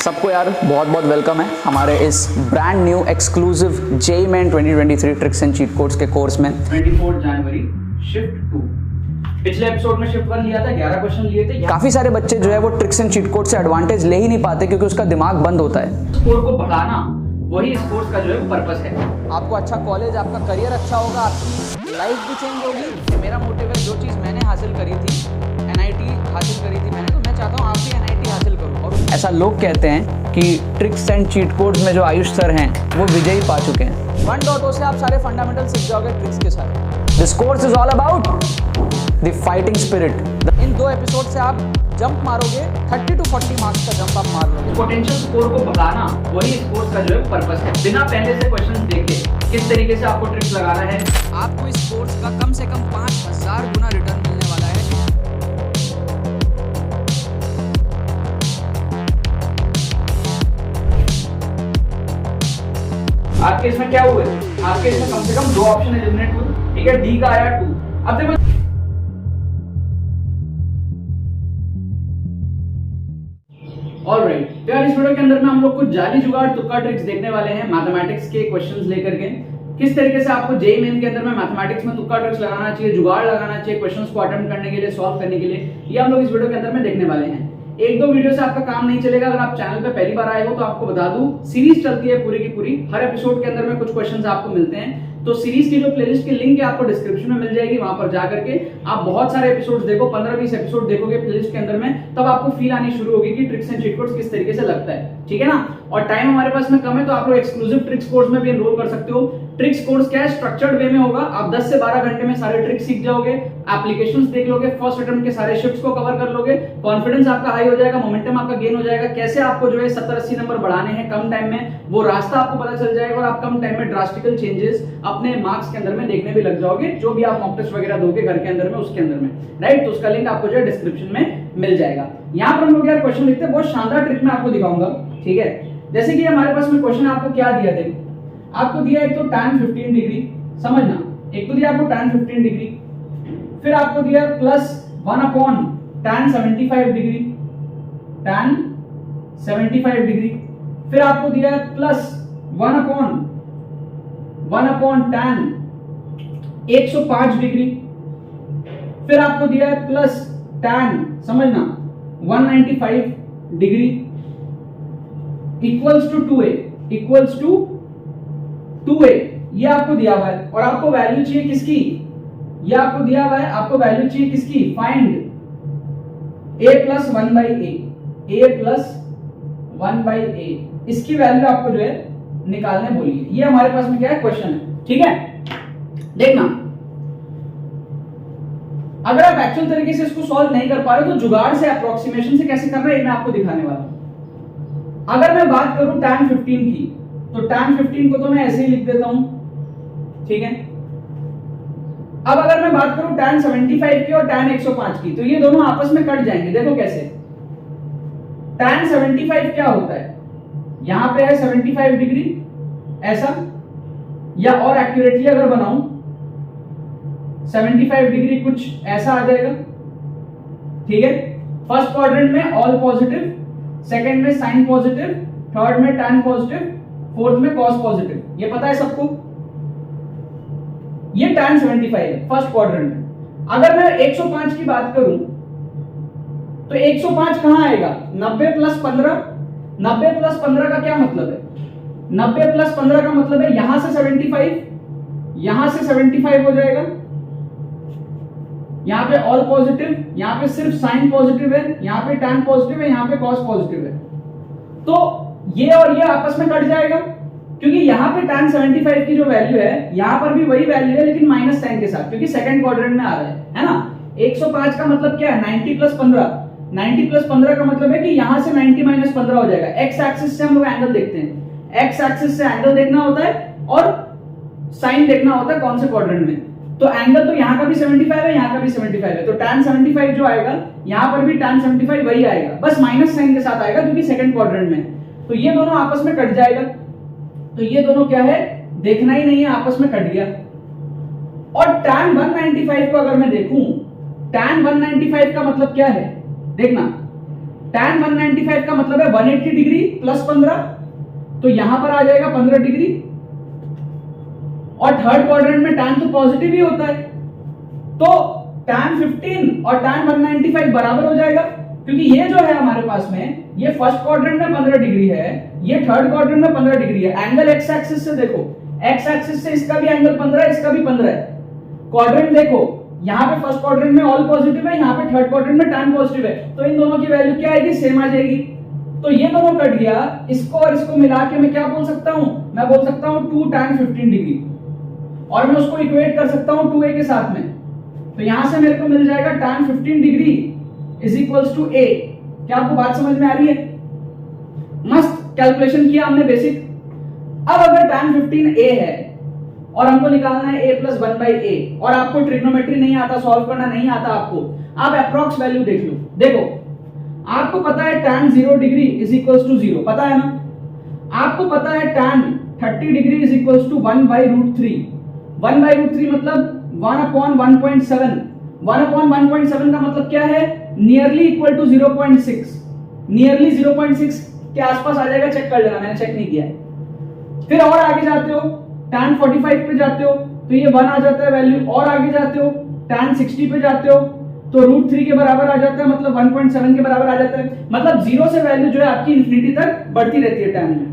सबको यार बहुत बहुत वेलकम है हमारे इस brand new exclusive JEE main 2023 tricks and cheat codes के कोर्स में 24 जनवरी शिफ्ट 2। पिछले एपिसोड में शिफ्ट 1 लिया था, 11 क्वेश्चन लिए थे। काफी सारे बच्चे जो है वो ट्रिक्स एंड चीट कोड से एडवांटेज ले ही नहीं पाते क्योंकि उसका दिमाग बंद होता है। स्कोर को बढ़ाना वही इस कोर्स का जो है पर्पस है। आपको अच्छा कॉलेज, आपका करियर अच्छा होगा, आपकी लाइफ भी चेंज होगी। मेरा मोटिव है, जो चीज़ मैंने हासिल करी थी, NIT हासिल करी थी मैंने, तो मैं चाहता हूँ आप भी NIT हासिल करो। और ऐसा लोग कहते हैं कि ट्रिक्स एंड चीट कोड्स में जो आयुष सर हैं वो विजयी पा चुके हैं। 1.0 से आप सारे फंडामेंटल सीख जाओगे ट्रिक्स के साथ। This course is all about the fighting spirit. In 2 episode से आप जंप मारोगे, 30 to 40 मार्क्स का जंप आप मार लोगे। पोटेंशियल स्कोर को बढ़ाना वही इस कोर्स का जो है पर्पस है। बिना पहले से क्वेश्चन देखे किस तरीके से आपको ट्रिक्स लगाना है। आपको इस कोर्स का कम से कम 5000 गुना रिटर्न मिलने वाला है। आपके इसमें क्या हुआ है? आपके इसमें कम से कम 2 ऑप्शन एलिमिनेट हुए, ठीक है। डी का आया 2। अब देखो ऑलराइट, तो यार इस वीडियो के अंदर में हम लोग कुछ जाली जुगाड़ तुक्का ट्रिक्स देखने वाले हैं मैथमेटिक्स के क्वेश्चंस लेकर के। किस तरीके से आपको जेईई मेन के अंदर में मैथमेटिक्स में तुक्का ट्रिक्स लगाना चाहिए, जुगाड़ लगाना चाहिए क्वेश्चंस को अटेम्प्ट करने के लिए, सॉल्व करने के लिए, ये हम लोग इस वीडियो के अंदर में देखने वाले हैं। 1-2 वीडियो से आपका काम नहीं चलेगा। अगर आप चैनल पे पहली बार आए हो तो आपको बता दूं, सीरीज चलती है पूरी की पूरी। हर एपिसोड के अंदर में कुछ क्वेश्चंस आपको मिलते हैं, तो सीरीज की जो प्लेलिस्ट की लिंक है आपको डिस्क्रिप्शन में मिल जाएगी। वहां पर जाकर के आप बहुत सारे एपिसोड्स देखो, 15-20 एपिसोड देखोगे प्लेलिस्ट के अंदर में, तब आपको फील आनी शुरू होगी कि ट्रिक्स एंड चीट कोड्स किस तरीके से लगता है, ठीक है ना। और टाइम हमारे पास में कम है, तो आप लोग एक्सक्लूसिव ट्रिक्स कोर्स में भी एनरोल कर सकते हो। ट्रिक्स कोर्स क्या है, स्ट्रक्चर्ड वे में होगा। आप 10 से 12 घंटे में सारे ट्रिक्स सीख जाओगे, एप्लीकेशंस देख लोगे, फर्स्ट अटेम्प्ट के सारे शिफ्ट्स को कवर कर लोगे, कॉन्फिडेंस आपका हाई हो जाएगा, मोमेंटम आपका गेन हो जाएगा। कैसे आपको जो है 70-80 नंबर बढ़ाने हैं कम टाइम में, वो रास्ता आपको पता चल जाएगा और आप कम टाइम में ड्रास्टिकल चेंजेस अपने मार्क्स के अंदर में देखने भी लग जाओगे। जो भी आप मॉक टेस्ट वगैरह दोगे घर के अंदर में, उसके अंदर में, राइट। तो उसका लिंक आपको जो है डिस्क्रिप्शन में मिल जाएगा। यहाँ पर हम लोग यार क्वेश्चन लिखते हैं, बहुत शानदार ट्रिक मैं आपको दिखाऊंगा, ठीक है। जैसे कि हमारे पास में क्वेश्चन आपको क्या दिया थे, आपको दिया एक तो tan 15 डिग्री, समझना, एक तो दिया आपको tan 15 डिग्री, फिर आपको दिया plus 1 upon tan 75 degree, tan 75 degree, फिर आपको दिया प्लस 1 अपॉन tan 105 डिग्री, फिर आपको दिया प्लस tan, समझना, 195 degree equals to 2a, equals to 2a, ये आपको दिया हुआ है। और आपको वैल्यू चाहिए किसकी, ये आपको दिया हुआ है, आपको वैल्यू चाहिए किसकी, find a plus 1/a, a plus 1/a, इसकी वैल्यू आपको जो है निकालने बोली है। ये हमारे पास में क्या है, क्वेश्चन है, ठीक है। देखना, अगर आप एक्चुअल तरीके से इसको सॉल्व नहीं कर पा रहे हो तो जुगाड़ से, अप्रोक्सीमेशन से कैसे करना है मैं आपको दिखाने वाला हूं। अगर मैं बात करूं tan 15 की, तो tan 15 को तो मैं ऐसे ही लिख देता हूं, ठीक है। अब अगर मैं बात करूं tan 75 की और tan 105 की, तो ये दोनों आपस में कट जाएंगे। देखो कैसे, tan 75 क्या होता है, यहां पे है 75 डिग्री ऐसा, या और एक्यूरेटली अगर बनाऊं 75 डिग्री कुछ ऐसा आ जाएगा, ठीक है। फर्स्ट क्वाड्रेंट में ऑल पॉजिटिव, सेकंड में साइन पॉजिटिव, थर्ड में tan पॉजिटिव, फोर्थ में cos पॉजिटिव, ये पता है सबको। ये tan 75 है फर्स्ट क्वाड्रेंट में। अगर मैं 105 की बात करूं तो 105 कहां आएगा, 90 प्लस 15। 90 प्लस 15 का क्या मतलब है, 90 प्लस 15 का मतलब है यहां से 75, यहां से 75 हो जाएगा, यहां पे ऑल पॉजिटिव, यहां पे सिर्फ साइन पॉजिटिव है, यहां पे tan पॉजिटिव है, यहां पे cos पॉजिटिव है, तो ये और ये आपस में कट जाएगा। क्योंकि यहां पे tan 75 की जो वैल्यू है, यहां पर भी वही वैल्यू है लेकिन माइनस साइन के साथ, क्योंकि सेकंड क्वाड्रेंट में आ रहा है ना। 105 का मतलब क्या है, 90 प्लस 15। 90 प्लस 15 का मतलब है कि यहां से 90 माइनस 15 हो जाएगा। एक्स एक्सिस से हम लोग एंगल देखते हैं, एक्स एक्सिस से एंगल देखना होता है और साइन देखना होता है कौन से क्वाड्रेंट में। तो एंगल तो यहां का भी 75 है, यहां का भी 75 है, तो tan 75 जो आएगा यहां पर भी tan 75 वही आएगा, बस माइनस साइन के साथ आएगा क्योंकि सेकंड क्वाड्रेंट में। तो ये दोनों आपस में कट जाएगा, तो ये दोनों क्या है, देखना ही नहीं है, आपस में कट गया। और tan 195 को अगर मैं देखूं, tan 195 का मतलब क्या है, देखना, tan 195 का मतलब है 180 डिग्री प्लस 15, तो यहां पर आ जाएगा 15 डिग्री। और थर्ड क्वाड्रेंट में tan तो पॉजिटिव ही होता है, तो tan 15 और tan 195 बराबर हो जाएगा, क्योंकि ये जो है हमारे पास में ये फर्स्ट क्वाड्रेंट में 15 डिग्री है, ये थर्ड क्वाड्रेंट में 15 डिग्री है। एंगल एक्स एक्सिस से देखो, एक्स एक्सिस से इसका भी एंगल 15 है, इसका भी 15 है। क्वाड्रेंट देखो, यहाँ पे फर्स्ट क्वाड्रेंट में ऑल पॉजिटिव है, यहाँ पे थर्ड क्वाड्रेंट में tan पॉजिटिव है, तो इन दोनों की वैल्यू क्या आएगी, सेम आ जाएगी। तो ये दोनों कट गया, इसको और इसको मिला के मैं क्या बोल सकता हूं, मैं बोल सकता हूं 2 tan 15 डिग्री, और मैं उसको इक्वेट कर सकता हूं 2a के साथ में। तो यहां से मेरे को मिल जाएगा tan 15 degree is equals to a। क्या आपको बात समझ में आ रही है? मस्त कैलकुलेशन किया हमने बेसिक। अब अगर tan 15 a है और हमको निकालना है a प्लस 1/a, और आपको ट्रिग्नोमेट्री नहीं आता, सॉल्व करना नहीं आता आपको, आप अप्रॉक्स वैल्यू देख लो। देखो आपको पता है tan 0 degree is equals to 0, पता है ना? आपको पता है tan 30 degree is equals to 1/√3। 1/√3 मतलब 1/1.7। 1/1.7 का मतलब क्या है, नियरली इक्वल टू 0.6। नियरली 0.6 के आसपास आ जाएगा, चेक कर लेना, मैंने चेक नहीं किया है। फिर और आगे जाते हो, tan 45 पे जाते हो तो ये 1 आ जाता है वैल्यू, और आगे जाते हो tan 60 पे जाते हो तो √3 के बराबर आ जाता है, मतलब 1.7 के बराबर आ जाता है। मतलब 0 से वैल्यू जो है आपकी इंफिनिटी तक बढ़ती रहती है tan में।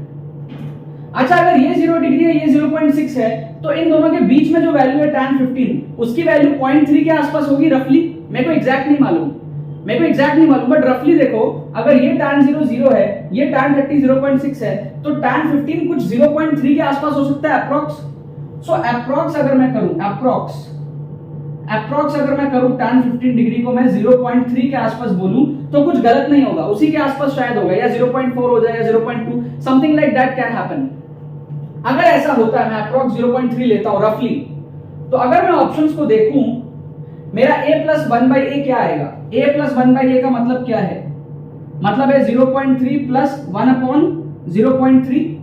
अच्छा, अगर ये 0 डिग्री है, ये 0.6 है, तो इन दोनों के बीच में जो वैल्यू है tan 15, उसकी वैल्यू 0.3 के आसपास होगी रफली। मेरे को एग्जैक्ट नहीं मालूम, बट रफली देखो, अगर ये tan 0 0 है, ये tan 30 0.6 है, तो tan 15 कुछ 0.3 के आसपास हो सकता है अप्रॉक्स। सो अप्रॉक्स अगर मैं करूं, अप्रॉक्स अगर मैं करूं tan 15 डिग्री को मैं 0.3 के आसपास बोलूं तो कुछ गलत नहीं होगा, उसी के आसपास शायद होगा, या 0.4 हो जाए, या 0.2, something like that can happen. अगर ऐसा होता है, मैं अप्रॉक्स 0.3 लेता हूं रफली, तो अगर मैं ऑप्शंस को देखूं, मेरा a प्लस 1/a क्या आएगा? a प्लस 1/a का मतलब क्या है? मतलब है 0.3 प्लस 1/0.3।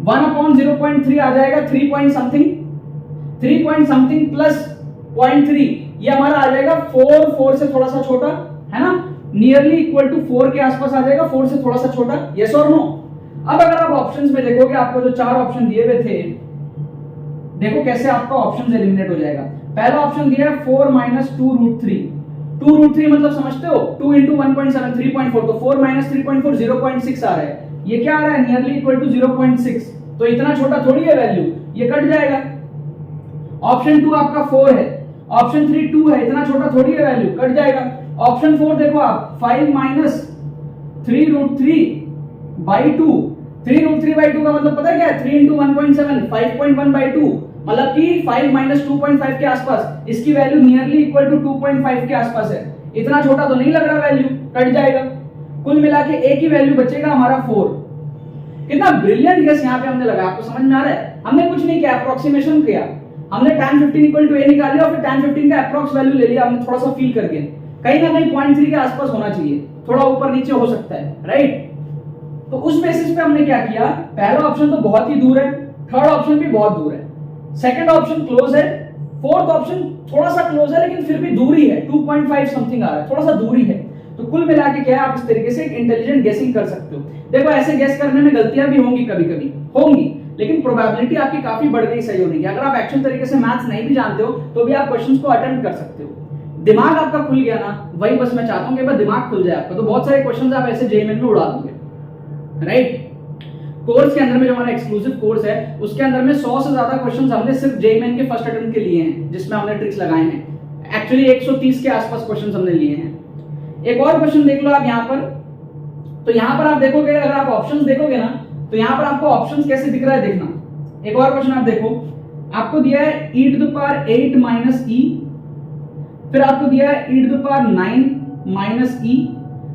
1/0.3 आ जाएगा 3 पॉइंट समथिंग प्लस 0.3, ये हमारा आ जाएगा 4 से थोड़ा सा छोटा, है ना? नियरली इक्वल टू 4 के आसपास आ जाएगा, 4 से थोड़ा सा छोटा। यस और नो? अब अगर आप ऑप्शंस में देखोगे, आपको जो 4 ऑप्शन दिए हुए थे, देखो कैसे आपका ऑप्शन एलिमिनेट हो जाएगा। पहला ऑप्शन दिया है 4 - 2√3। 2√3 मतलब समझते हो, 2 × 1.7 3.4, तो 4 - 3.4 0.6 आ रहा है। ये क्या आ रहा है? नियरली इक्वल टू 0.6, तो इतना छोटा थोड़ी है वैल्यू, ये कट जाएगा। ऑप्शन 2 आपका 4 है, ऑप्शन 3 2 है, इतना छोटा थोड़ी है वैल्यू, कट जाएगा। ऑप्शन 4 देखो आप, 5 - 3√3/2। 3√3/2 का मतलब पता है क्या है? 3 × 1.7 5.1/2, मतलब कि 5 - 2.5 के आसपास। इसकी वैल्यू नियरली इक्वल टू 2.5 के आसपास है, इतना छोटा तो नहीं लग रहा वैल्यू, कट जाएगा। कुल मिला के a की वैल्यू बचेगा हमारा 4। कितना ब्रिलियंट गेस यहाँ पे हमने लगाया, आपको समझ में आ रहा है? हमने कुछ नहीं किया, अप्रोक्सीमेशन किया, हमने tan 15 इक्वल टू a निकाल लिया और फिर tan 15 का अप्रॉक्स वैल्यू ले लिया हमने, थोड़ा सा फील करके। कहीं ना कहीं 0.3 के आसपास होना चाहिए, थोड़ा ऊपर नीचे हो सकता है, राइट? तो उस बेसिस पे हमने क्या किया, पहला ऑप्शन तो बहुत ही दूर है, थर्ड ऑप्शन भी बहुत दूर है, सेकंड ऑप्शन क्लोज है, फोर्थ ऑप्शन थोड़ा सा क्लोज है लेकिन फिर भी दूरी है, 2.5 समथिंग आ रहा है, थोड़ा सा दूरी है। तो कुल मिला के क्या है, आप इस तरीके से इंटेलिजेंट गेसिंग कर सकते हो। देखो ऐसे गेस करने में गलतियां भी होंगी, कभी कभी होंगी, लेकिन प्रोबेबिलिटी आपकी काफी बढ़ गई सही होने की। अगर आप एक्चुअल तरीके से मैथ्स नहीं भी जानते हो तो भी आप क्वेश्चंस को अटेम्प्ट कर सकते हो। दिमाग आपका खुल गया ना, वही बस मैं चाहता हूं कि दिमाग खुल जाए आपका, तो बहुत सारे क्वेश्चंस आप ऐसे जेईई में उड़ा दोगे, राइट? कोर्स के अंदर में जो हमारा एक्सक्लूसिव कोर्स है उसके अंदर में 100 से ज्यादा क्वेश्चंस हमने सिर्फ जेईई के फर्स्ट अटेम्प्ट के लिए हैं, जिसमें हमने ट्रिक्स लगाए हैं। एक्चुअली 130 के आसपास क्वेश्चंस हमने लिए हैं। एक और क्वेश्चन देख लो आप यहाँ पर, तो यहाँ पर आप देखोगे, अगर आप ऑप्शंस देखोगे ना, तो यहाँ पर आपको ऑप्शंस कैसे दिख रहा है देखना। एक और क्वेश्चन आप देखो, आपको दिया है e⁸ - e, फिर आपको दिया है e⁹ - e,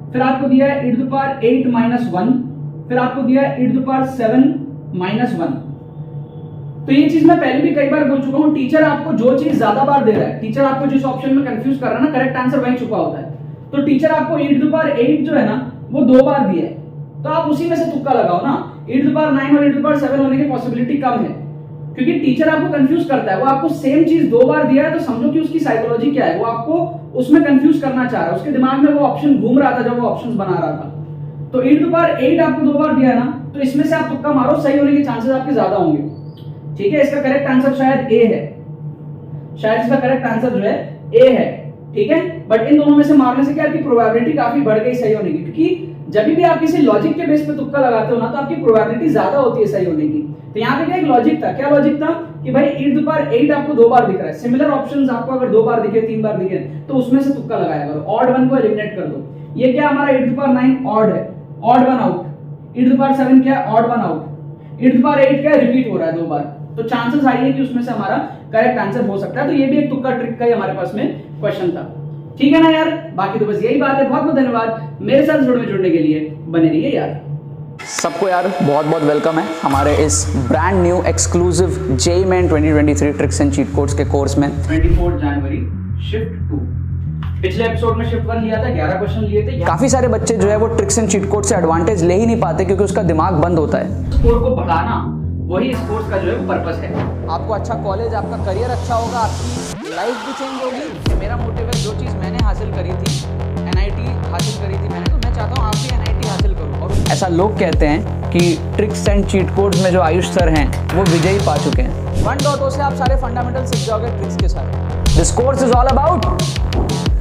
फिर आपको दिया है e⁸ 1, फिर आपको दिया है e⁷ - 1। तो ये चीज मैं पहले भी कई बार बोल चुका हूं, टीचर आपको जो चीज ज्यादा बार दे रहा है, टीचर आपको जिस ऑप्शन में कंफ्यूज कर रहा है ना, करेक्ट आंसर वहीं छुपा होता है। तो टीचर आपको e⁸ जो है ना वो 2 बार दिया है, तो आप उसी में से तुक्का लगाओ ना। e⁷ 9 और e⁷ 7 होने की पॉसिबिलिटी कम है, क्योंकि टीचर आपको कंफ्यूज करता है, वो आपको सेम चीज 2 बार दिया है तो समझो कि उसकी साइकोलॉजी क्या है, वो आपको उसमें कंफ्यूज करना चाह रहा है, उसके दिमाग में वो ऑप्शन घूम रहा था जब वो ऑप्शंस बना रहा था। तो e⁸ आपको 2 बार दिया है ना, तो इसमें से आप तुक्का मारो, सही होने के चांसेस आपके ज्यादा होंगे। ठीक है, इसका करेक्ट आंसर शायद ए है, शायद इसका करेक्ट आंसर जो है ए है। ठीक है, बट इन दोनों में से मारने से क्या आपकी प्रोबेबिलिटी काफी बढ़ गई सही होने की, क्योंकि जब भी आप किसी लॉजिक के बेस पे तुक्का लगाते हो ना तो आपकी प्रोबेबिलिटी ज्यादा होती है सही होने की। तो यहाँ पे क्या एक लॉजिक था, क्या लॉजिक था कि भाई e⁸ आपको 2 बार दिख रहा है, सिमिलर ऑप्शंस आपको अगर 2 बार दिखे 3 बार दिखे तो उसमें से तुक्का लगाया करो, ऑड वन को एलिमिनेट कर दो। ये क्या हमारा e⁹ ऑड है, ऑड वन आउट, e⁷ क्या है, ऑड वन आउट, e⁸ क्या है, रिपीट हो रहा है 2 बार, तो चांसेस हाई है कि उसमें से हमारा करेक्ट आंसर हो सकता है। तो ये भी एक तुक्का ट्रिक का ही हमारे पास में क्वेश्चन था। ठीक है ना यार, बाकी तो बस यही बात है। बहुत बहुत धन्यवाद मेरे साथ जुड़ने के लिए, बने रहिए यार। सबको यार बहुत बहुत वेलकम है हमारे इस brand new exclusive JEE main 2023 tricks and cheat codes के कोर्स में। 24 जनवरी शिफ्ट 2, पिछले एपिसोड में शिफ्ट 1 लिया था, 11 क्वेश्चन लिए थे। काफी सारे बच्चे जो है वो ट्रिक्स एंड चीट कोड से एडवांटेज ले ही नहीं पाते क्योंकि उसका दिमाग बंद होता है। स्कोर को बढ़ाना वही इस कोर्स का जो है पर्पस है। आपको अच्छा कॉलेज, आपका करियर अच्छा होगा, आपकी लाइफ भी चेंज होगी। मेरा मोटिव है, जो चीज़ मैंने हासिल करी थी, NIT हासिल करी थी मैंने, तो मैं चाहता हूँ आप भी NIT हासिल करो। और ऐसा लोग कहते हैं कि ट्रिक्स एंड चीट कोड्स में जो आयुष सर हैं वो विजयी पा चुके हैं। 1.0 से आप सारे फंडामेंटल सीख जाओगे ट्रिक्स के साथ। This course is all about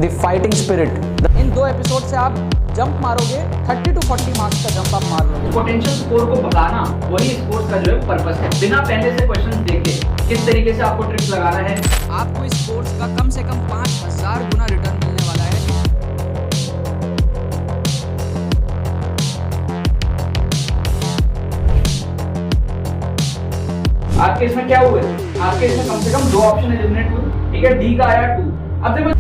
the fighting spirit. In 2 episode से आप जंप मारोगे, 30 to 40 मार्क्स का जंप आप मार लोगे। पोटेंशियल स्कोर को बढ़ाना वही इस कोर्स का जो है पर्पस है। बिना पहले से क्वेश्चन देखे किस तरीके से आपको ट्रिक्स लगाना है, आपको इस कोर्स का कम से कम 5000 गुना रिटर्न मिलने वाला है। आपके इसमें क्या हुआ है, आपके इसमें कम से कम 2 ऑप्शन एलिमिनेट हुए। ठीक है, डी का आया 2। अब देखो